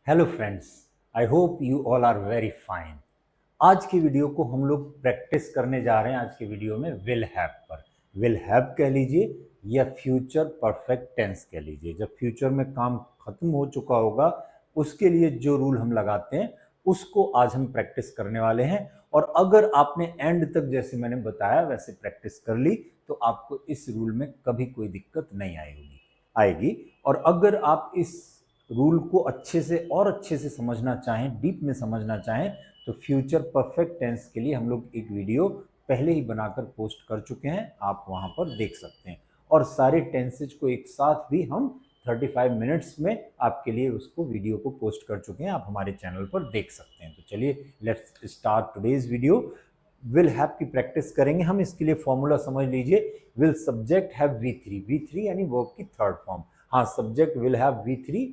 Hello friends, I hope you all are very fine. आज की video को हम लोग प्रैक्टिस करने जा रहे हैं। आज की वीडियो में विल हैव पर, विल हैव कह लीजिए या फ्यूचर परफेक्ट टेंस कह लीजिए। जब फ्यूचर में काम खत्म हो चुका होगा उसके लिए जो रूल हम लगाते हैं उसको आज हम प्रैक्टिस करने वाले हैं। और अगर आपने एंड तक जैसे मैंने बताया वैसे प्रैक्टिस कर ली तो आपको इस रूल में कभी कोई दिक्कत नहीं आएगी। और अगर आप इस रूल को अच्छे से और अच्छे से समझना चाहें, डीप में समझना चाहें, तो फ्यूचर परफेक्ट टेंस के लिए हम लोग एक वीडियो पहले ही बनाकर पोस्ट कर चुके हैं, आप वहां पर देख सकते हैं। और सारे टेंसेज को एक साथ भी हम 35 मिनट्स में आपके लिए उसको वीडियो को पोस्ट कर चुके हैं, आप हमारे चैनल पर देख सकते हैं। तो चलिए let's start today's video. Will have की प्रैक्टिस करेंगे हम। इसके लिए फॉर्मूला समझ लीजिए। विल सब्जेक्ट हैव V3 यानी वर्ब की थर्ड फॉर्म। हाँ, subject will have V3।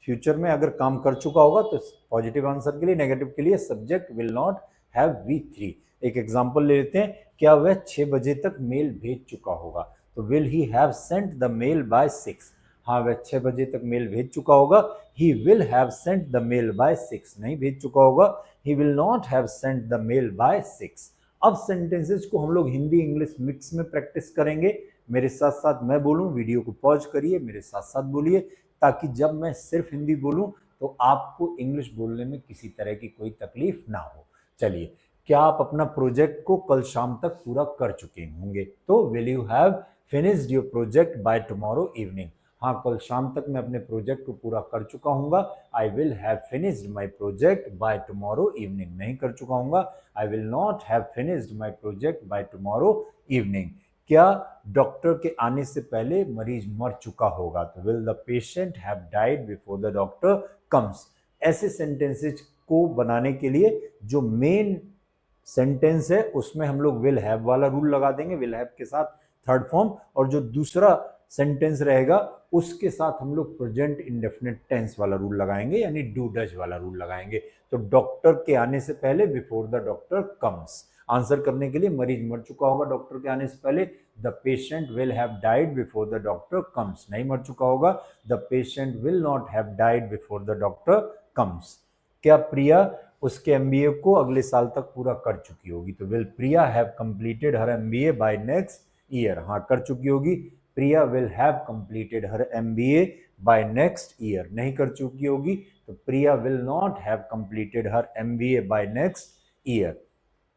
Future में अगर काम कर चुका होगा तो पॉजिटिव आंसर के लिए, नेगेटिव के लिए subject will not have V3। एक एग्जांपल ले लेते हैं। क्या वह 6 बजे तक मेल भेज चुका होगा? तो will he have sent the mail by 6। हाँ, वह 6 बजे तक मेल भेज चुका होगा। He will have sent the mail by 6 नहीं भेज चुका होगा। He will not have sent the mail by 6। अब सेंटेंसेस को हम लोग हिंदी इंग्लिश मिक्स में प्रैक्टिस करेंगे। मेरे साथ साथ मैं बोलूं, वीडियो को पॉज करिए, मेरे साथ साथ बोलिए, ताकि जब मैं सिर्फ हिंदी बोलूं तो आपको इंग्लिश बोलने में किसी तरह की कोई तकलीफ ना हो। चलिए, क्या आप अपना प्रोजेक्ट को कल शाम तक पूरा कर चुके होंगे? तो will you have finished your project by tomorrow evening? हाँ, कल शाम तक मैं अपने प्रोजेक्ट को पूरा कर चुका हूँगा। I will have finished my project by tomorrow evening नहीं कर चुका हूँगा। I will not have finished my project by tomorrow evening. क्या डॉक्टर के आने से पहले मरीज मर चुका होगा? तो will the patient have died before the doctor comes. ऐसे सेंटेंसेज को बनाने के लिए जो मेन सेंटेंस है उसमें हम लोग विल हैव वाला रूल लगा देंगे, विल हैव के साथ थर्ड फॉर्म। और जो दूसरा सेंटेंस रहेगा उसके साथ हम लोग प्रेजेंट इंडेफिनिट टेंस वाला रूल लगाएंगे, यानी डू डज वाला रूल लगाएंगे। तो डॉक्टर के आने से पहले, before the doctor comes. Answer करने के लिए मरीज मर चुका होगा डॉक्टर के आने से पहले। The patient will have died before the doctor comes नहीं मर चुका होगा। The patient will not have died before the doctor comes. क्या प्रिया उसके एमबीए को अगले साल तक पूरा कर चुकी होगी? तो will Priya have completed her MBA by next year? हाँ, कर चुकी होगी। Priya will have completed her MBA by next year नहीं कर चुकी होगी। तो Priya will not have completed her MBA by next year.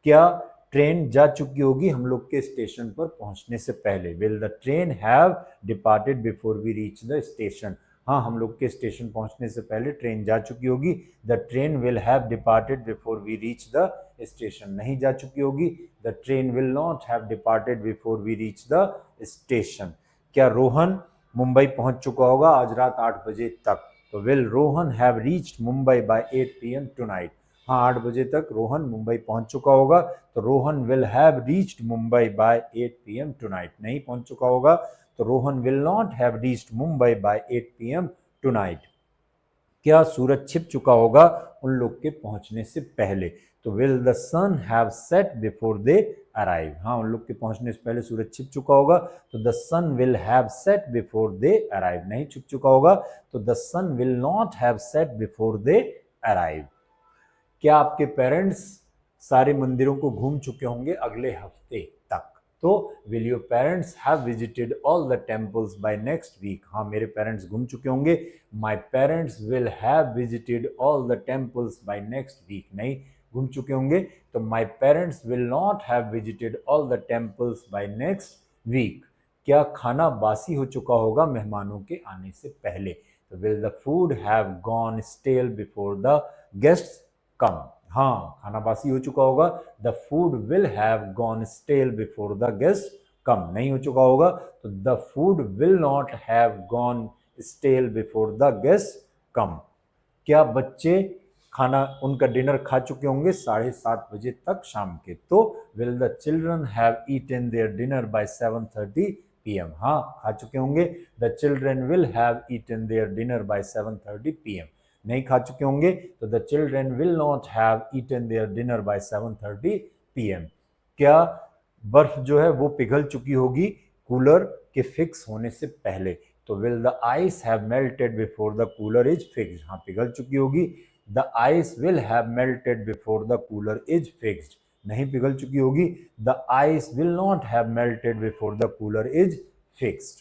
क्या ट्रेन जा चुकी होगी हम लोग के स्टेशन पर पहुंचने से पहले? Will the train have departed before we reach the station? हाँ, हम लोग के स्टेशन पहुंचने से पहले ट्रेन जा चुकी होगी। The train will have departed before we reach the station नहीं जा चुकी होगी। The train will not have departed before we reach the station. क्या रोहन मुंबई पहुंच चुका होगा आज रात 8 बजे तक? तो will Rohan have reached Mumbai by 8 PM tonight? हाँ, 8 बजे तक रोहन मुंबई पहुंच चुका होगा। तो Rohan will have reached Mumbai by 8 PM tonight नहीं पहुंच चुका होगा। तो Rohan will not have reached Mumbai by 8 PM tonight. क्या सूरज छिप चुका होगा उन लोग के पहुंचने से पहले? तो will the sun have set before they arrive? हाँ, उन लोग के पहुंचने से पहले सूरज छिप चुका होगा। तो the sun will have set before they arrive नहीं छिप चुका होगा। तो the sun will not have set before they arrive. क्या आपके पेरेंट्स सारे मंदिरों को घूम चुके होंगे अगले हफ्ते तक? तो will your parents have visited all the temples by next week? हाँ, मेरे पेरेंट्स घूम चुके होंगे। My parents will have visited all the temples by next week नहीं घूम चुके होंगे। तो my parents will not have visited all the temples by next week. क्या खाना बासी हो चुका होगा मेहमानों के आने से पहले? तो will the food have gone stale before the guests come? हाँ, खाना बासी हो चुका होगा। The food will have gone stale before the guest come नहीं हो चुका होगा। तो the food will not have gone stale before the guest come. क्या बच्चे खाना उनका डिनर खा चुके होंगे 7:30 बजे तक शाम के? तो will the children have eaten their dinner by 7:30 PM? हाँ, खा चुके होंगे। The children will have eaten their dinner by 7:30 PM नहीं खा चुके होंगे। तो the children will not have eaten their dinner by 7:30 PM। क्या बर्फ जो है वो पिघल चुकी होगी कूलर के फिक्स होने से पहले? तो will the ice have melted before the cooler is fixed, हाँ पिघल चुकी होगी। The ice will have melted before the cooler is fixed, नहीं पिघल चुकी होगी। The ice will not have melted before the cooler is fixed.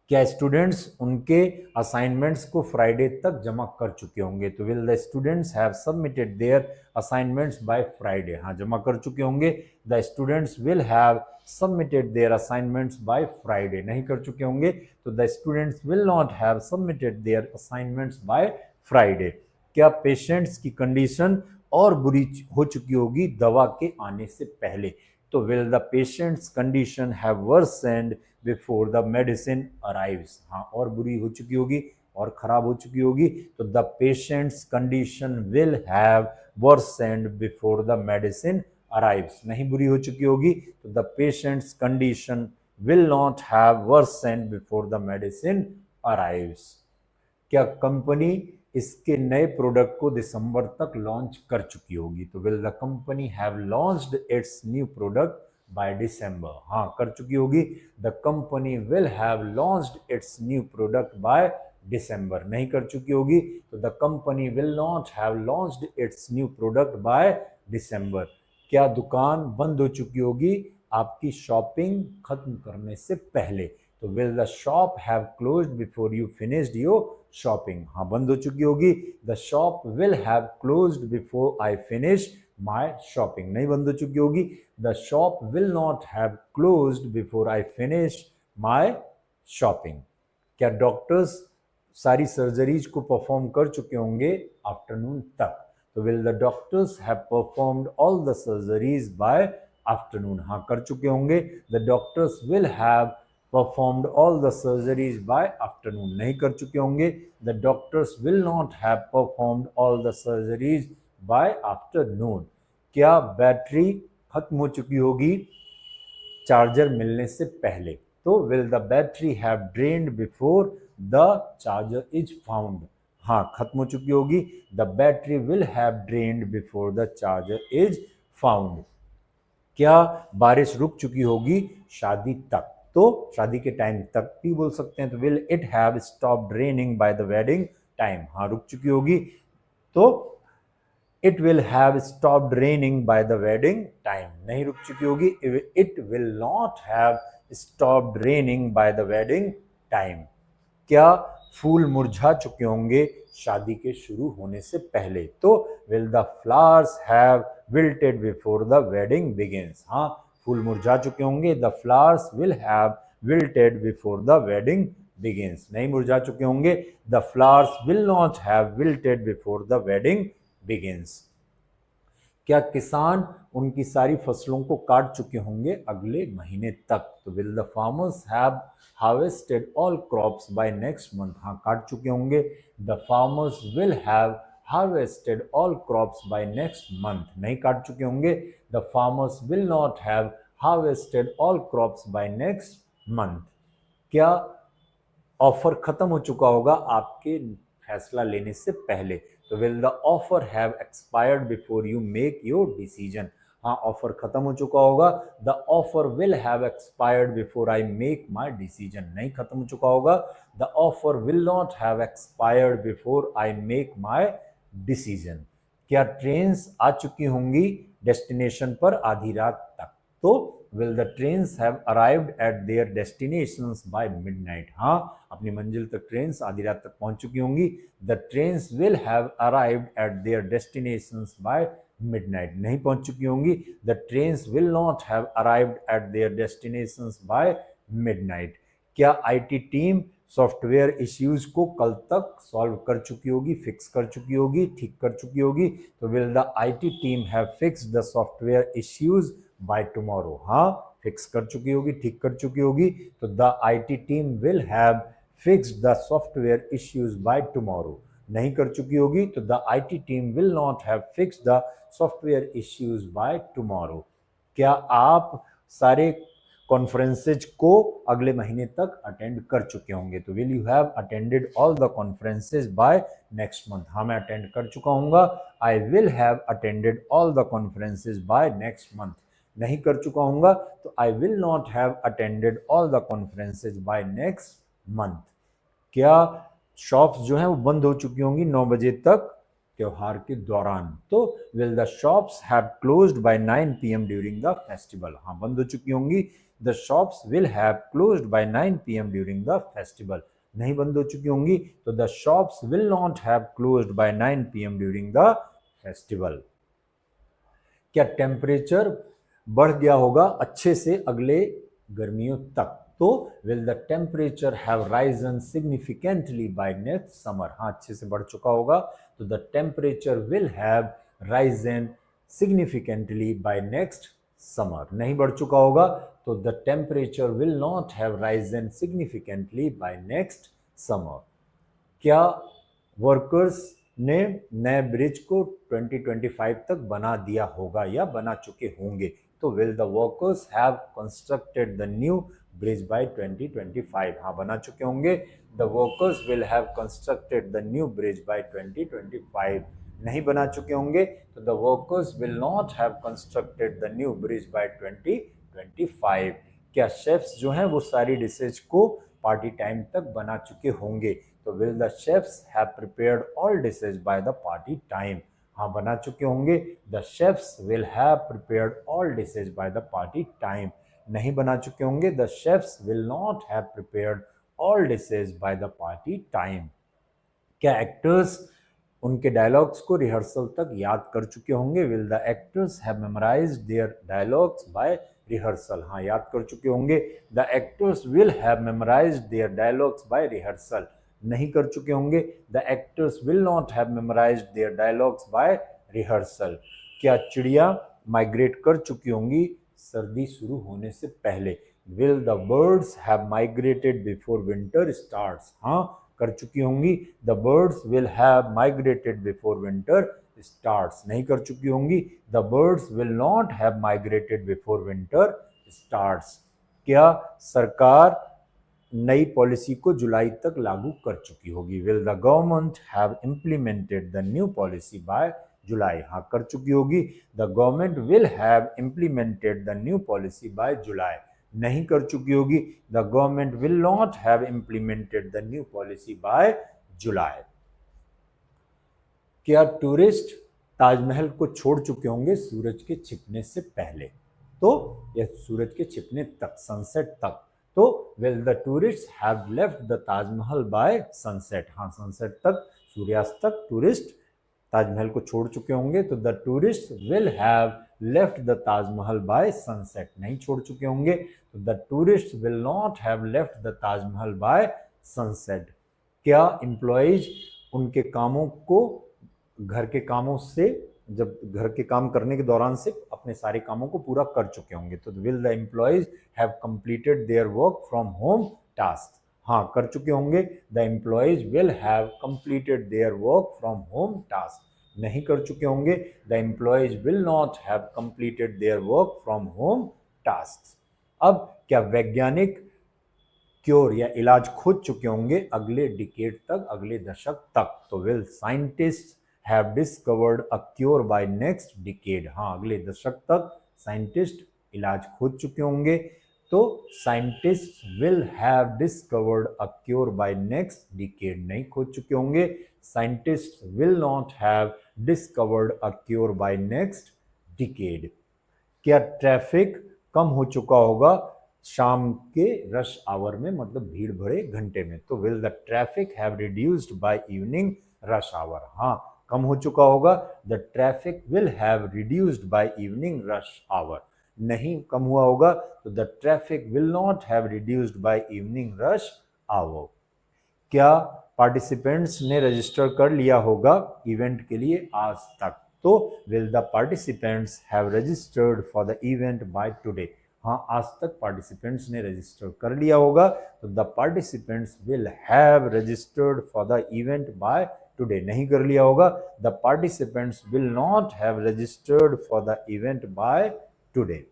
क्या students उनके असाइनमेंट्स को फ्राइडे तक जमा कर चुके होंगे? तो will the students have submitted there assignments by Friday, हाँ जमा कर चुके होंगे। The students will have submitted there assignments by Friday, नहीं कर चुके होंगे। तो the students will not have submitted there assignments by Friday. क्या पेशेंट्स की कंडीशन और बुरी हो चुकी होगी दवा के आने से पहले? तो will the patient's condition have worsened before the medicine arrives, हाँ और बुरी हो चुकी होगी और खराब हो चुकी होगी। तो the patient's condition will have worsened before the medicine arrives, नहीं बुरी हो चुकी होगी। तो the patient's condition will not have worsened before the medicine arrives. क्या कंपनी इसके नए प्रोडक्ट को दिसंबर तक लॉन्च कर चुकी होगी? तो will the company have launched its new product by December, हाँ कर चुकी होगी। The company will have launched its new product by December, नहीं कर चुकी होगी। तो the company will not have launched its new product by December. क्या दुकान बंद हो चुकी होगी आपकी शॉपिंग खत्म करने से पहले? तो will the shop have closed before you finished your shopping, हाँ बंद हो चुकी होगी। The shop will have closed before I finish my shopping, नहीं बंद हो चुकी होगी। The shop will not have closed before I finish my shopping. क्या डॉक्टर्स सारी सर्जरीज को परफॉर्म कर चुके होंगे आफ्टरनून तक? तो will the doctors have performed all the surgeries by afternoon, हाँ कर चुके होंगे। The doctors will have performed all the surgeries by afternoon, नहीं कर चुके होंगे। The doctors will not have performed all the surgeries by afternoon। क्या battery खत्म हो चुकी होगी चार्जर मिलने से पहले? तो will the battery have drained before the charger is found, हाँ खत्म हो चुकी होगी। The battery will have drained before the charger is found। क्या बारिश रुक चुकी होगी शादी तक? तो शादी के टाइम तक भी बोल सकते हैं। तो will it have stopped raining by the wedding time, हाँ रुक चुकी होगी। तो it will have stopped raining by the wedding time, नहीं रुक चुकी होगी। It will not have stopped raining by the wedding time. क्या फूल मुरझा चुके होंगे शादी के शुरू होने से पहले? तो will the flowers have wilted before the wedding begins, हाँ फूल मुरझा चुके होंगे। The flowers will have wilted before the wedding begins, नहीं मुरझा चुके होंगे। The flowers will not have wilted before the wedding begins. क्या किसान उनकी सारी फसलों को काट चुके होंगे अगले महीने तक? तो will the farmers have harvested all crops by next month, हाँ काट चुके होंगे। The farmers will have harvested all crops by next month, नहीं काट चुके होंगे। The farmers will not have harvested all crops by next month. क्या offer खत्म हो चुका होगा आपके फैसला लेने से पहले? तो will the offer have expired before you make your decision, हाँ ऑफर खत्म हो चुका होगा। The offer will have expired before I make my decision, नहीं खत्म हो चुका होगा। The offer will not have expired before I make my decision. क्या ट्रेन्स आ चुकी होंगी डेस्टिनेशन पर आधी रात तक? तो will the trains have arrived at their destinations by midnight, हाँ अपनी मंजिल तक ट्रेन्स आधी रात तक पहुंच चुकी होंगी। The trains will have arrived at their destinations by midnight, नहीं पहुंच चुकी होंगी। The trains will not have arrived at their destinations by midnight। क्या आईटी टीम सॉफ्टवेयर इश्यूज को कल तक सॉल्व कर चुकी होगी, फिक्स कर चुकी होगी, ठीक कर चुकी होगी? तो will the IT team have fixed the software issues by tomorrow, हाँ फिक्स कर चुकी होगी, ठीक कर चुकी होगी। तो the IT team will have fixed the software issues by tomorrow, नहीं कर चुकी होगी। तो the IT team will not have fixed the software issues by tomorrow. क्या आप सारे कॉन्फ्रेंसेज को अगले महीने तक अटेंड कर चुके होंगे? तो will you have attended all the conferences by next month, हाँ मैं अटेंड कर चुका हूँगा। I will have attended all the conferences by next month, नहीं कर चुका हूँगा। तो I will not have attended all the conferences by next month. क्या शॉप्स जो हैं वो बंद हो चुकी होंगी 9 बजे तक त्योहार के दौरान? तो will the shops have closed by 9 PM during the festival? हाँ, बंद हो चुकी होंगी. The shops will have closed by 9 PM during the festival. नहीं बंद हो चुकी होंगी, तो the shops will not have closed by 9 PM during the festival. क्या टेम्परेचर बढ़ गया होगा अच्छे से अगले गर्मियों तक? तो will the temperature have risen significantly by next summer? हाँ, अच्छे से बढ़ चुका होगा, तो the temperature will have risen significantly by next summer. नहीं बढ़ चुका होगा, तो the temperature will not have risen significantly by next summer. क्या वर्कर्स ने नए ब्रिज को 2025 तक बना दिया होगा या बना चुके होंगे? तो will the workers have constructed the new bridge by 2025? हाँ, बना चुके होंगे. The workers will have constructed the new bridge by 2025. नहीं बना चुके होंगे, तो the workers will not have constructed the new bridge by 2025. क्या शेफ्स जो हैं वो सारी डिशेज को पार्टी टाइम तक बना चुके होंगे? तो will the chefs have prepared all dishes by the party time? हाँ, बना चुके होंगे. The chefs will have prepared all dishes by the party time. नहीं बना चुके होंगे. The chefs will not have prepared all dishes by the party time. क्या actors उनके डायलॉग्स को रिहर्सल तक याद कर चुके होंगे? Will the actors have memorised their dialogues by rehearsal? हाँ, याद कर चुके होंगे. The actors will have memorised their dialogues by rehearsal. नहीं कर चुके होंगे. The actors will not have memorised their dialogues by rehearsal. क्या चिड़िया माइग्रेट कर चुकी होंगी सर्दी शुरू होने से पहले? Will the birds have migrated before winter starts? हाँ, कर चुकी होंगी. The birds will have migrated before winter starts. नहीं कर चुकी होंगी. The birds will not have migrated before winter starts. क्या सरकार नई पॉलिसी को जुलाई तक लागू कर चुकी होगी? Will the government have implemented the new policy by July? हाँ, कर चुकी होगी. The government will have implemented the new policy by July. नहीं कर चुकी होगी. The government will not have implemented the new policy by July. क्या tourist Taj Mahal को छोड़ चुके होंगे सूरज के छिपने से पहले? तो यह सूरज के छिपने तक, सनसेट तक. तो will the tourist have left the Taj Mahal by sunset? हाँ, सनसेट तक, सूर्यास्त तक टूरिस्ट ताजमहल को छोड़ चुके होंगे. तो the tourist will have left the Taj Mahal by sunset. नहीं छोड़ चुके होंगे. तो the tourist will not have left the Taj Mahal by sunset. क्या एम्प्लॉइज उनके कामों को घर के कामों से, जब घर के काम करने के दौरान से अपने सारे कामों को पूरा कर चुके होंगे? तो will the employees have completed their work from home task? हाँ, कर चुके होंगे. The employees will have completed their work from home task. नहीं कर चुके होंगे. The employees will not have completed their work from home task. अब क्या वैज्ञानिक क्योर या इलाज खोज चुके होंगे अगले डिकेड तक, अगले दशक तक? तो will scientist have discovered a cure by next decade? हाँ, अगले दशक तक साइंटिस्ट इलाज खोज चुके होंगे. तो scientist will have discovered a cure by next decade. नहीं खोज चुके होंगे. Scientist will not have discovered a cure by next decade. क्या ट्रैफिक कम हो चुका होगा शाम के रश आवर में, मतलब भीड़ भरे घंटे में? तो will the traffic have reduced by evening rush hour? हाँ, कम हो चुका होगा. The traffic will have reduced by evening rush hour. नहीं कम हुआ होगा. तो the traffic will not have reduced by evening rush hour. क्या पार्टिसिपेंट्स ने रजिस्टर कर लिया होगा इवेंट के लिए आज तक? तो will the participants have registered for the event by today? हाँ, आज तक पार्टिसिपेंट्स ने रजिस्टर कर लिया होगा. तो the participants will have registered for the event by today. नहीं कर लिया होगा. The participants will not have registered for the event by today.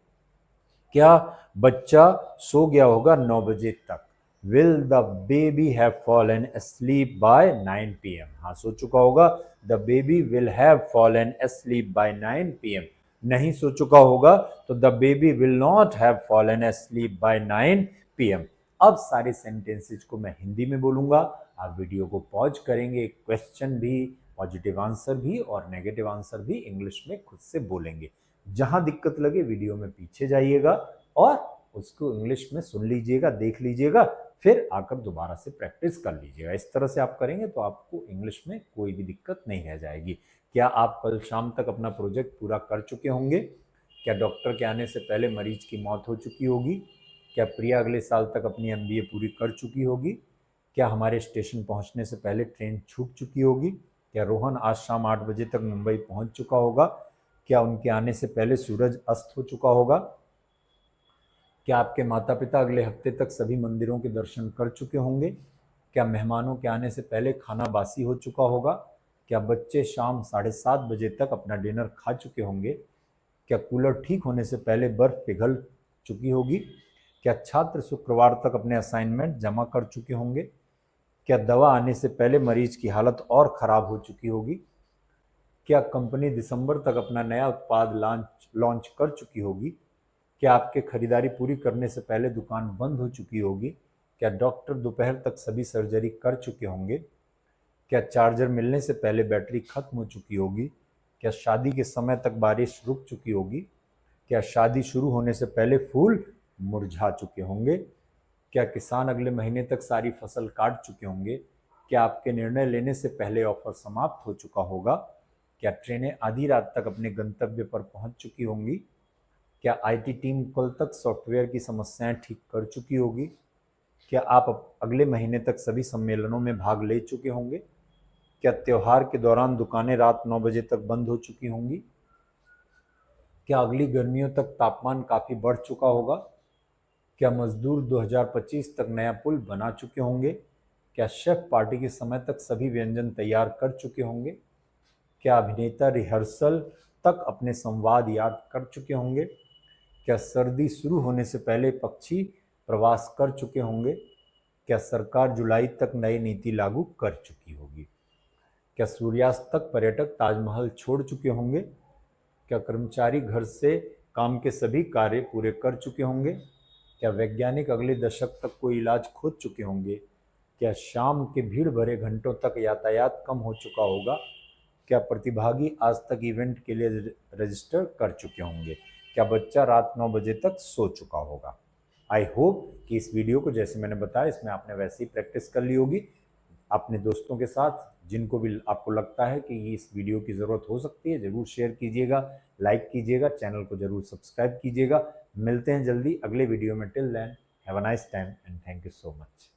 क्या बच्चा सो गया होगा 9 बजे तक? Will the baby have fallen asleep by 9 PM? हाँ, सो चुका होगा. The baby will have fallen asleep by 9 PM. नहीं सो चुका होगा. तो the baby will not have fallen asleep by 9 PM. अब सारे सेंटेंसेज को मैं हिंदी में बोलूँगा, आप वीडियो को पॉज करेंगे, क्वेश्चन भी, पॉजिटिव आंसर भी और नेगेटिव आंसर भी इंग्लिश में खुद से बोलेंगे। जहाँ दिक्कत लगे वीडियो में पीछे जाइएगा और उसको इंग्लिश में सुन लीजिएगा, देख लीजिएगा, फिर आकर दोबारा से प्रैक्टिस कर लीजिएगा। इस तरह से आप करेंगे तो आपको इंग्लिश में कोई भी दिक्कत नहीं रह जाएगी। क्या आप कल शाम तक अपना प्रोजेक्ट पूरा कर चुके होंगे? क्या डॉक्टर के आने से पहले मरीज की मौत हो चुकी होगी? क्या प्रिया अगले साल तक अपनी MBA पूरी कर चुकी होगी? क्या हमारे स्टेशन पहुंचने से पहले ट्रेन छूट चुकी होगी? क्या रोहन आज शाम 8 बजे तक मुंबई पहुंच चुका होगा? क्या उनके आने से पहले सूरज अस्त हो चुका होगा? क्या आपके माता पिता अगले हफ्ते तक सभी मंदिरों के दर्शन कर चुके होंगे? क्या मेहमानों के आने से पहले खाना बासी हो चुका होगा? क्या बच्चे शाम 7:30 बजे तक अपना डिनर खा चुके होंगे? क्या कूलर ठीक होने से पहले बर्फ पिघल चुकी होगी? क्या छात्र शुक्रवार तक अपने असाइनमेंट जमा कर चुके होंगे? क्या दवा आने से पहले मरीज की हालत और ख़राब हो चुकी होगी? क्या कंपनी दिसंबर तक अपना नया उत्पाद लॉन्च कर चुकी होगी? क्या आपके खरीदारी पूरी करने से पहले दुकान बंद हो चुकी होगी? क्या डॉक्टर दोपहर तक सभी सर्जरी कर चुके होंगे? क्या चार्जर मिलने से पहले बैटरी खत्म हो चुकी होगी? क्या शादी के समय तक बारिश रुक चुकी होगी? क्या शादी शुरू होने से पहले फूल मुरझा चुके होंगे? क्या किसान अगले महीने तक सारी फसल काट चुके होंगे? क्या आपके निर्णय लेने से पहले ऑफर समाप्त हो चुका होगा? क्या ट्रेनें आधी रात तक अपने गंतव्य पर पहुंच चुकी होंगी? क्या IT टीम कल तक सॉफ्टवेयर की समस्याएं ठीक कर चुकी होगी? क्या आप अगले महीने तक सभी सम्मेलनों में भाग ले चुके होंगे? क्या त्योहार के दौरान दुकानें रात 9 बजे तक बंद हो चुकी होंगी? क्या अगली गर्मियों तक तापमान काफ़ी बढ़ चुका होगा? क्या मजदूर 2025 तक नया पुल बना चुके होंगे? क्या शेफ पार्टी के समय तक सभी व्यंजन तैयार कर चुके होंगे? क्या अभिनेता रिहर्सल तक अपने संवाद याद कर चुके होंगे? क्या सर्दी शुरू होने से पहले पक्षी प्रवास कर चुके होंगे? क्या सरकार जुलाई तक नई नीति लागू कर चुकी होगी? क्या सूर्यास्त तक पर्यटक ताजमहल छोड़ चुके होंगे? क्या कर्मचारी घर से काम के सभी कार्य पूरे कर चुके होंगे? क्या वैज्ञानिक अगले दशक तक कोई इलाज खोज चुके होंगे? क्या शाम के भीड़ भरे घंटों तक यातायात कम हो चुका होगा? क्या प्रतिभागी आज तक इवेंट के लिए रजिस्टर कर चुके होंगे? क्या बच्चा रात 9 बजे तक सो चुका होगा? आई होप कि इस वीडियो को जैसे मैंने बताया इसमें आपने वैसे ही प्रैक्टिस कर ली होगी। अपने दोस्तों के साथ जिनको भी आपको लगता है कि इस वीडियो की ज़रूरत हो सकती है ज़रूर शेयर कीजिएगा, लाइक कीजिएगा, चैनल को ज़रूर सब्सक्राइब कीजिएगा। मिलते हैं जल्दी अगले वीडियो में। Till then have a nice time and thank you so much.